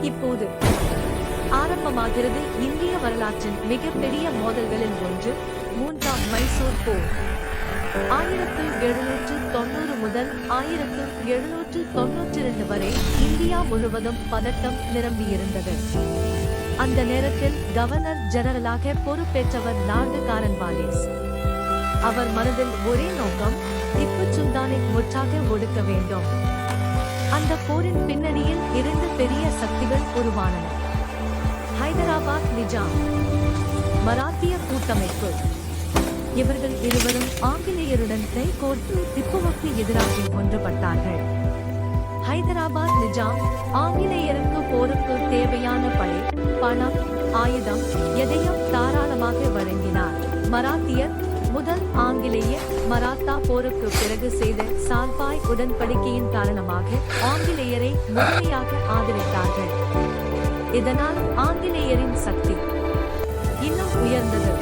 இப்போது ஆரம்பமாகிறது இந்திய வரலாற்றின் மிகப்பெரிய மோதல்களில் ஒன்று, மூன்றாம் மைசூர் போர். 1790 முதல் 1792 வரை இந்தியா முழுவதும் பதட்டம் நிரம்பியிருந்தது. அந்த நேரத்தில் கவர்னர் ஜெனரலாக பொறுப்பேற்றவர் லார்டு காரன்வாலிஸ். அவர் மனதில் ஒரே நோக்கம், திப்பு சுல்தானை முற்றாக ஒடுக்க வேண்டும். அந்த போரின் பின்னணியில் இரண்டு பெரிய சக்திகள் உருவானன. ஹைதராபாத் நிஜாம், மராத்திய கூட்டமைப்பு. இவர்கள் இருவரும் ஆங்கிலேயருடன் கைகோர்த்து திப்புவுக்கு எதிராக ஒன்றுபட்டார்கள். ஹைதராபாத் நிஜாம் ஆங்கிலேயருக்கு போருக்கு தேவையான படை, பணம், ஆயுதம் எதையும் தாராளமாக வழங்கினார். மராத்தியர் முதல் ஆங்கிலேய மராத்தா போருக்கு பிறகு செய்த சால்பாய் உடன்படிக்கையின் காரணமாக ஆங்கிலேயரை முழுமையாக ஆதரித்தார்கள். இதனால் ஆங்கிலேயரின் சக்தி இன்னும் உயர்ந்தது.